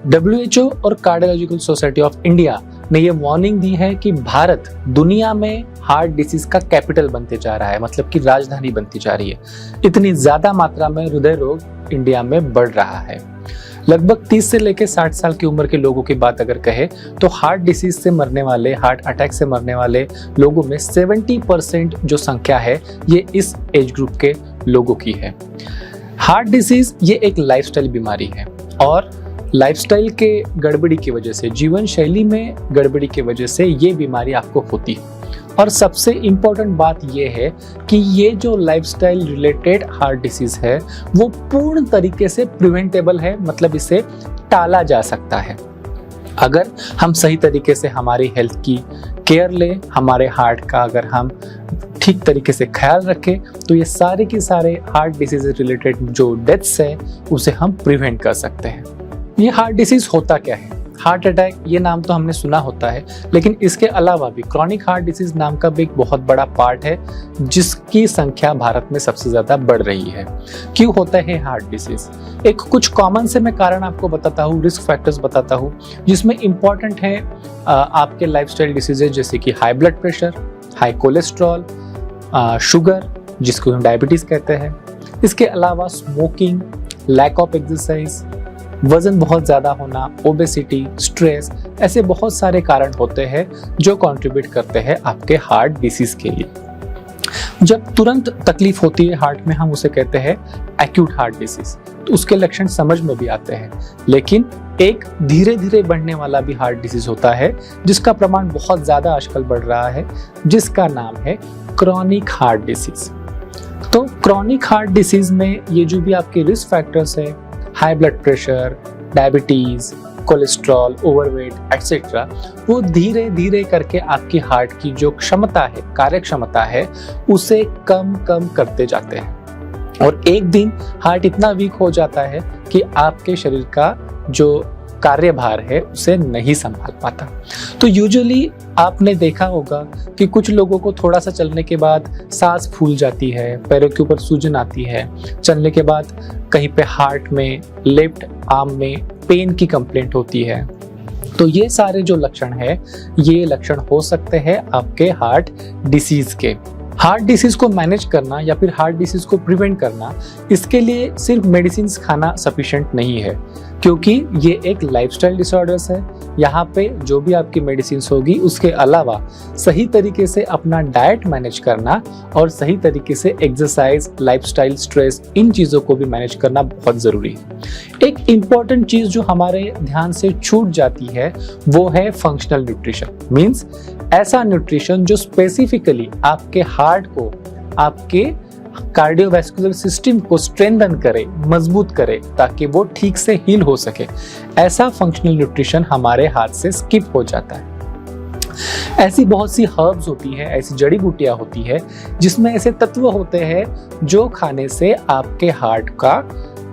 WHO और cardiological society of India ने ये वार्निंग दी है कि भारत दुनिया में हार्ट डिसीज का कैपिटल बनते जा रहा है, मतलब कि राजधानी बनती जा रही है। इतनी ज्यादा मात्रा में हृदय रोग इंडिया में बढ़ रहा है। लगभग 30 से लेकर 60 साल की उम्र के लोगों की बात अगर कहे तो हार्ट डिसीज से मरने वाले, हार्ट अटैक से मरने वाले लोगों में 70% जो संख्या है ये इस एज ग्रुप के लोगों की है। हार्ट डिसीज ये एक लाइफस्टाइल बीमारी है और लाइफस्टाइल के गड़बड़ी की वजह से, जीवन शैली में गड़बड़ी की वजह से ये बीमारी आपको होती है। और सबसे इम्पोर्टेंट बात ये है कि ये जो लाइफस्टाइल रिलेटेड हार्ट डिसीज है वो पूर्ण तरीके से प्रिवेंटेबल है, मतलब इसे टाला जा सकता है अगर हम सही तरीके से हमारी हेल्थ की केयर लें, हमारे हार्ट का अगर हम ठीक तरीके से ख्याल रखें तो ये सारे के सारे हार्ट डिसीज रिलेटेड जो डेथ्स है उसे हम प्रिवेंट कर सकते हैं। ये हार्ट डिसीज होता क्या है? हार्ट अटैक ये नाम तो हमने सुना होता है, लेकिन इसके अलावा भी क्रॉनिक हार्ट डिसीज नाम का भी एक बहुत बड़ा पार्ट है जिसकी संख्या भारत में सबसे ज्यादा बढ़ रही है। क्यों होता है हार्ट डिसीज? एक कुछ कॉमन से मैं कारण आपको बताता हूँ, रिस्क फैक्टर्स बताता हूँ, जिसमें इंपॉर्टेंट है आपके लाइफस्टाइल डिसीजेज जैसे कि high blood pressure, high cholesterol, sugar जिसको हम डायबिटीज कहते हैं। इसके अलावा स्मोकिंग, लैक ऑफ एक्सरसाइज, वजन बहुत ज्यादा होना, ओबेसिटी, स्ट्रेस, ऐसे बहुत सारे कारण होते हैं जो कंट्रीब्यूट करते हैं आपके हार्ट डिसीज के लिए। जब तुरंत तकलीफ होती है हार्ट में हम उसे कहते हैं एक्यूट हार्ट डिसीज, तो उसके लक्षण समझ में भी आते हैं। लेकिन एक धीरे धीरे बढ़ने वाला भी हार्ट डिसीज होता है जिसका प्रमाण बहुत ज्यादा आजकल बढ़ रहा है, जिसका नाम है क्रॉनिक हार्ट डिसीज। तो क्रॉनिक हार्ट डिसीज में ये जो भी आपके रिस्क फैक्टर्स है, high blood pressure, diabetes, cholesterol, overweight etcetera, वो धीरे धीरे करके आपकी हार्ट की जो क्षमता है, कार्य क्षमता है, उसे कम कम करते जाते हैं और एक दिन हार्ट इतना वीक हो जाता है कि आपके शरीर का जो कार्यभार है उसे नहीं संभाल पाता। तो यूजुअली आपने देखा होगा कि कुछ लोगों को थोड़ा सा चलने के बाद सांस फूल जाती है, पैरों के ऊपर सूजन आती है, चलने के बाद कहीं पे हार्ट में, लेफ्ट आर्म में पेन की कंप्लेंट होती है। तो ये सारे जो लक्षण है ये लक्षण हो सकते हैं आपके हार्ट डिसीज के। हार्ट डिसीज को मैनेज करना या फिर हार्ट डिसीज को प्रिवेंट करना, इसके लिए सिर्फ मेडिसिन खाना सफिशिएंट नहीं है, क्योंकि ये एक लाइफस्टाइल डिसऑर्डर्स है। यहाँ पे जो भी आपकी मेडिसिन होगी उसके अलावा सही तरीके से अपना डाइट मैनेज करना और सही तरीके से एक्सरसाइज, लाइफस्टाइल, स्ट्रेस, इन चीज़ों को भी मैनेज करना बहुत ज़रूरी है। एक इम्पॉर्टेंट चीज़ जो हमारे ध्यान से छूट जाती है वो है फंक्शनल न्यूट्रिशन। मीन्स ऐसा न्यूट्रिशन जो स्पेसिफिकली आपके हार्ट को, आपके कार्डियोवैस्कुलर सिस्टम को स्ट्रेंथन करे, मजबूत करे, ताकि वो ठीक से हील हो सके। ऐसा फंक्शनल न्यूट्रिशन हमारे हाथ से स्किप हो जाता है। ऐसी बहुत सी हर्ब्स होती है, ऐसी जड़ी बूटियां होती है जिसमें ऐसे तत्व होते हैं जो खाने से आपके हार्ट का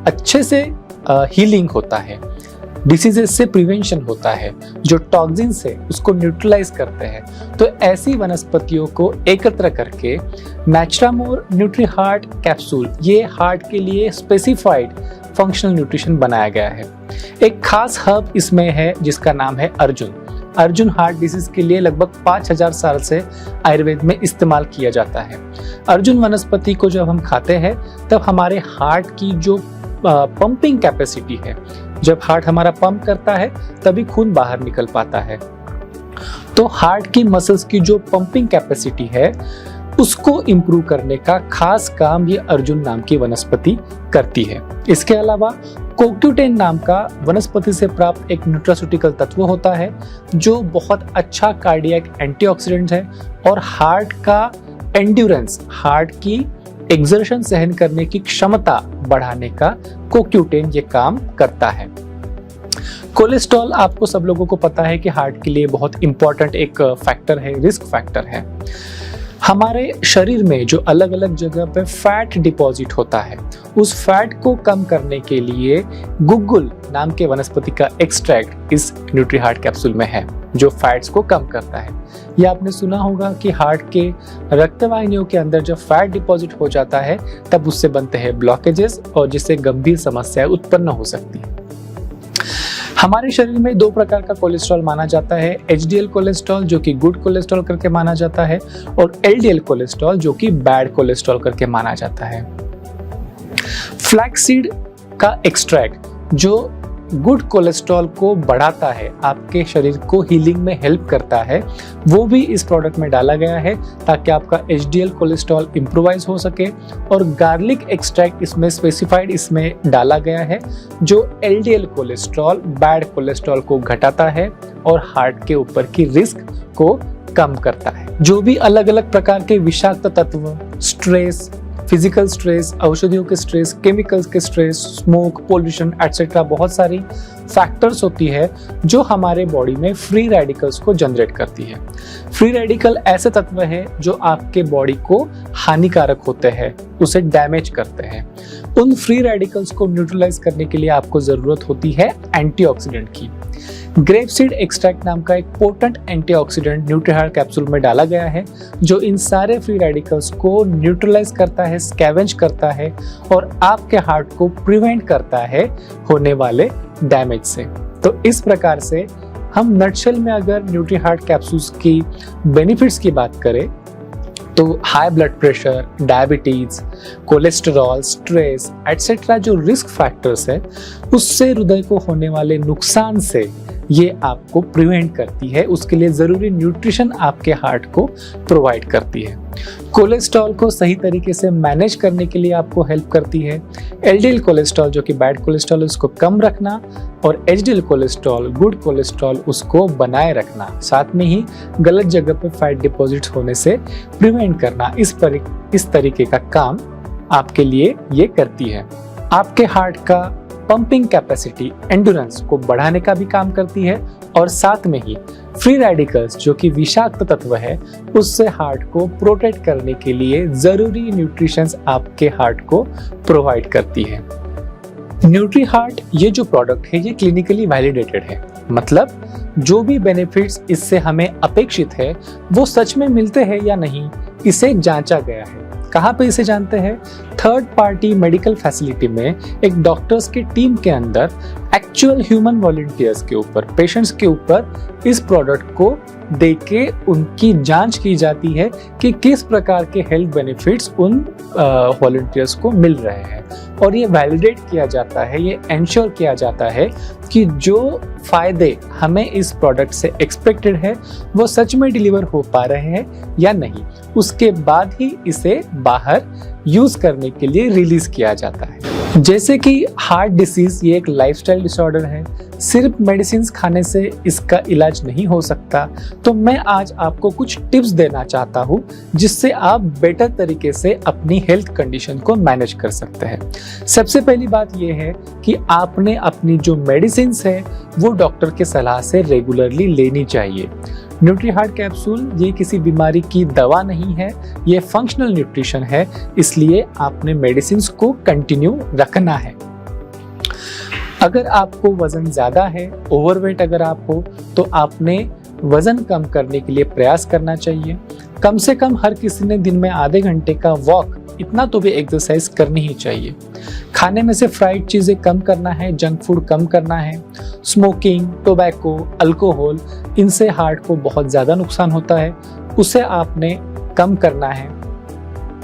अच्छे से हीलिंग होता है, डिसीजेस से प्रिवेंशन होता है, जो टॉक्सिन्स है उसको न्यूट्रलाइज करते हैं। तो ऐसी वनस्पतियों को एकत्र करके नेचुरामोर न्यूट्री हार्ट कैप्सूल, ये हार्ट के लिए स्पेसिफाइड फंक्शनल न्यूट्रिशन बनाया गया है। एक खास हर्ब इसमें है जिसका नाम है अर्जुन। अर्जुन हार्ट डिसीज के लिए लगभग 5000 साल से आयुर्वेद में इस्तेमाल किया जाता है। अर्जुन वनस्पति को जब हम खाते हैं तब हमारे हार्ट की जो पंपिंग कैपेसिटी है, जब हार्ट हमारा पंप करता है तभी खून बाहर निकल पाता है। तो हार्ट की मसल्स की जो पंपिंग कैपेसिटी है उसको इंप्रूव करने का खास काम ये अर्जुन नाम की वनस्पति करती है। इसके अलावा कोक्यूटेन नाम का वनस्पति से प्राप्त एक न्यूट्रास्यूटिकल तत्व होता है जो बहुत अच्छा कार्डियक एंटीऑक्सीडेंट है और हार्ट का एंड्योरेंस, हार्ट की एक्सर्शन सहन करने की क्षमता बढ़ाने का कोक्यूटेन ये काम करता है। कोलेस्ट्रॉल आपको सब लोगों को पता है कि हार्ट के लिए बहुत इंपॉर्टेंट एक फैक्टर है, रिस्क फैक्टर है। हमारे शरीर में जो अलग अलग जगह पे फैट डिपॉजिट होता है, उस फैट को कम करने के लिए गुग्गुल नाम के वनस्पति का एक्सट्रैक्ट इस न्यूट्री हार्ट कैप्सूल में है जो फैट्स को कम करता है। ये आपने सुना होगा कि हार्ट के रक्तवाहिनियों के अंदर जब फैट डिपॉजिट हो जाता है तब उससे बनते हैं ब्लॉकेजेस और जिससे गंभीर समस्याएं उत्पन्न हो सकती है। हमारे शरीर में दो प्रकार का कोलेस्ट्रॉल माना जाता है, एचडीएल कोलेस्ट्रॉल जो कि गुड कोलेस्ट्रॉल करके माना जाता है और एलडीएल कोलेस्ट्रॉल जो कि बैड कोलेस्ट्रॉल करके माना जाता है। फ्लैक्सीड का एक्सट्रैक्ट जो गुड कोलेस्ट्रॉल को बढ़ाता है, आपके शरीर को हीलिंग में हेल्प करता है, वो भी इस प्रोडक्ट में डाला गया है ताकि आपका एचडीएल कोलेस्ट्रॉल इम्प्रोवाइज हो सके। और गार्लिक एक्सट्रैक्ट इसमें स्पेसिफाइड इसमें डाला गया है जो एलडीएल कोलेस्ट्रॉल, बैड कोलेस्ट्रॉल को घटाता है और हार्ट के ऊपर की रिस्क को कम करता है। जो भी अलग अलग प्रकार के विषाक्त तत्व, स्ट्रेस, फिजिकल स्ट्रेस, औषधियों के स्ट्रेस, केमिकल्स के स्ट्रेस, स्मोक, पोल्यूशन एटसेट्रा, बहुत सारी फैक्टर्स होती है जो हमारे बॉडी में फ्री रेडिकल्स को जनरेट करती है। फ्री रेडिकल ऐसे तत्व है जो आपके बॉडी को हानिकारक होते हैं, उसे डैमेज करते हैं। उन फ्री रेडिकल्स को न्यूट्रलाइज करने के लिए आपको जरूरत होती है एंटीऑक्सीडेंट की। ग्रेपसीड एक्सट्रैक्ट नाम का एक पोटेंट एंटीऑक्सीडेंट न्यूट्रीहार्ट कैप्सूल में डाला गया है जो इन सारे फ्री रेडिकल्स को न्यूट्रलाइज करता है, स्कैवेंज करता है और आपके हार्ट को प्रिवेंट करता है होने वाले डैमेज से। तो इस प्रकार से हम नटशेल में अगर न्यूट्रीहार्ट कैप्सूल्स की बेनिफिट्स की बात करें तो high blood pressure, diabetes, cholesterol, stress etcetera जो रिस्क फैक्टर्स है उससे हृदय को होने वाले नुकसान से ये आपको प्रिवेंट करती है, उसके लिए जरूरी न्यूट्रिशन आपके हार्ट को प्रोवाइड करती है। कोलेस्ट्रॉल को सही तरीके से मैनेज करने के लिए आपको हेल्प करती है। एलडीएल कोलेस्ट्रॉल जो कि बैड कोलेस्ट्रॉल उसको कम रखना और एचडीएल कोलेस्ट्रॉल, गुड कोलेस्ट्रॉल उसको बनाए रखना, साथ में ही गलत जगह पे फैट डिपॉजिट होने से प्रिवेंट करना, इस तरीके का काम आपके लिए ये करती है। आपके हार्ट का पंपिंग कैपेसिटी, एंडुरेंस को बढ़ाने का भी काम करती है और साथ में ही फ्री रेडिकल्स जो कि विषाक्त तत्व है उससे हार्ट को प्रोटेक्ट करने के लिए जरूरी न्यूट्रिशंस आपके हार्ट को प्रोवाइड करती है। न्यूट्रीहार्ट ये जो प्रोडक्ट है ये क्लिनिकली वैलिडेटेड है, मतलब जो भी बेनिफिट्स इससे हमें अपेक्षित है वो सच में मिलते हैं या नहीं, इसे जांचा गया है। कहाँ पे इसे जानते हैं? थर्ड पार्टी मेडिकल फैसिलिटी में एक डॉक्टर्स की टीम के अंदर एक्चुअल ह्यूमन वॉलंटियर्स के ऊपर, पेशेंट्स के ऊपर इस प्रोडक्ट को देके उनकी जांच की जाती है कि किस प्रकार के हेल्थ बेनिफिट्स उन वॉलंटियर्स को मिल रहे हैं और ये वैलिडेट किया जाता है, ये एंश्योर किया जाता है कि जो फायदे हमें इस प्रोडक्ट से एक्सपेक्टेड है वो सच में डिलीवर हो पा रहे हैं या नहीं, उसके बाद ही इसे बाहर यूज करने के लिए रिलीज किया जाता है। जैसे कि हार्ट डिसीज ये एक लाइफस्टाइल डिसऑर्डर है, सिर्फ मेडिसिन खाने से इसका इलाज नहीं हो सकता, तो मैं आज आपको कुछ टिप्स देना चाहता हूँ जिससे आप बेटर तरीके से अपनी हेल्थ कंडीशन को मैनेज कर सकते हैं। सबसे पहली बात ये है कि आपने अपनी जो मेडिसिन है वो डॉक्टर के सलाह से रेगुलरली लेनी चाहिए। न्यूट्रीहार्ट कैप्सूल ये किसी बीमारी की दवा नहीं है, ये फंक्शनल न्यूट्रिशन है, इसलिए आपने मेडिसिन को कंटिन्यू रखना है। अगर आपको वजन ज्यादा है, ओवरवेट अगर आप हो, तो आपने वजन कम करने के लिए प्रयास करना चाहिए। कम से कम हर किसी ने दिन में आधे घंटे का वॉक, इतना तो भी एक्सरसाइज करनी ही चाहिए। खाने में से फ्राइड चीजें कम करना है, जंक फूड कम करना है। स्मोकिंग, टोबैको, अल्कोहल, इनसे हार्ट को बहुत ज्यादा नुकसान होता है, उसे आपने कम करना है।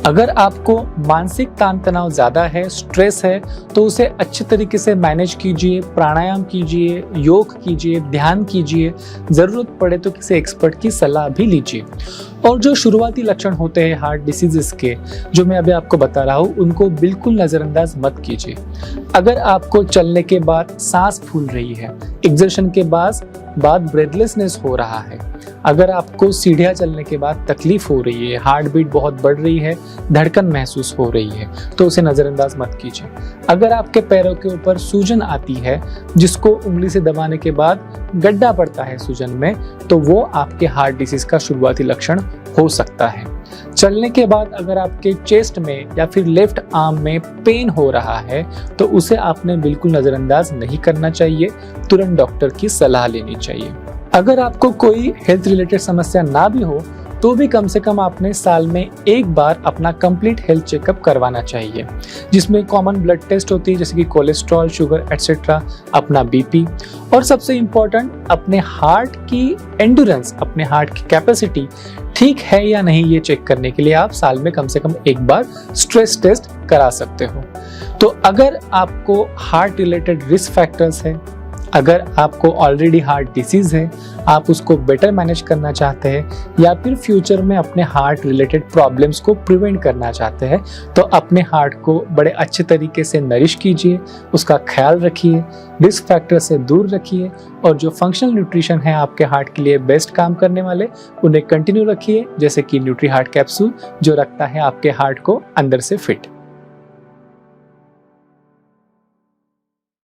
अगर आपको मानसिक तान तनाव ज्यादा है, स्ट्रेस है, तो उसे अच्छे तरीके से मैनेज कीजिए, प्राणायाम कीजिए, योग कीजिए, ध्यान कीजिए, जरूरत पड़े तो किसी एक्सपर्ट की सलाह भी लीजिए। और जो शुरुआती लक्षण होते हैं हार्ट डिसीजेस के, जो मैं अभी आपको बता रहा हूँ, उनको बिल्कुल नजरअंदाज मत कीजिए। अगर आपको चलने के बाद सांस फूल रही है, एक्सर्शन के बाद ब्रेथलेसनेस हो रहा है, अगर आपको सीढ़ियाँ चलने के बाद तकलीफ हो रही है, हार्ट बीट बहुत बढ़ रही है, धड़कन महसूस हो रही है, तो उसे नजरअंदाज मत कीजिए। अगर आपके पैरों के ऊपर सूजन आती है, जिसको उंगली से दबाने के बाद गड्ढा पड़ता है सूजन में, तो वो आपके हार्ट डिसीज का शुरुआती लक्षण हो सकता है। चलने के बाद अगर आपके चेस्ट में या फिर लेफ्ट आर्म में पेन हो रहा है, तो उसे आपने बिल्कुल नजरअंदाज नहीं करना चाहिए, तुरंत डॉक्टर की सलाह लेनी चाहिए। अगर आपको कोई हेल्थ रिलेटेड समस्या ना भी हो, तो भी कम से कम आपने साल में एक बार अपना कंप्लीट हेल्थ चेकअप करवाना चाहिए, जिसमें कॉमन ब्लड टेस्ट होती है जैसे कि कोलेस्ट्रॉल, शुगर एटसेट्रा, अपना बीपी, और सबसे इम्पोर्टेंट अपने हार्ट की एंडुरेंस, अपने हार्ट की कैपेसिटी ठीक है या नहीं, ये चेक करने के लिए आप साल में कम से कम एक बार स्ट्रेस टेस्ट करा सकते हो। तो अगर आपको हार्ट रिलेटेड रिस्क फैक्टर्स है, अगर आपको ऑलरेडी हार्ट डिसीज है, आप उसको बेटर मैनेज करना चाहते हैं या फिर फ्यूचर में अपने हार्ट रिलेटेड प्रॉब्लम्स को प्रिवेंट करना चाहते हैं, तो अपने हार्ट को बड़े अच्छे तरीके से नरिश कीजिए, उसका ख्याल रखिए, रिस्क फैक्टर से दूर रखिए, और जो फंक्शनल न्यूट्रिशन है आपके हार्ट के लिए बेस्ट काम करने वाले, उन्हें कंटिन्यू रखिए, जैसे कि न्यूट्री हार्ट कैप्सूल जो रखता है आपके हार्ट को अंदर से फिट।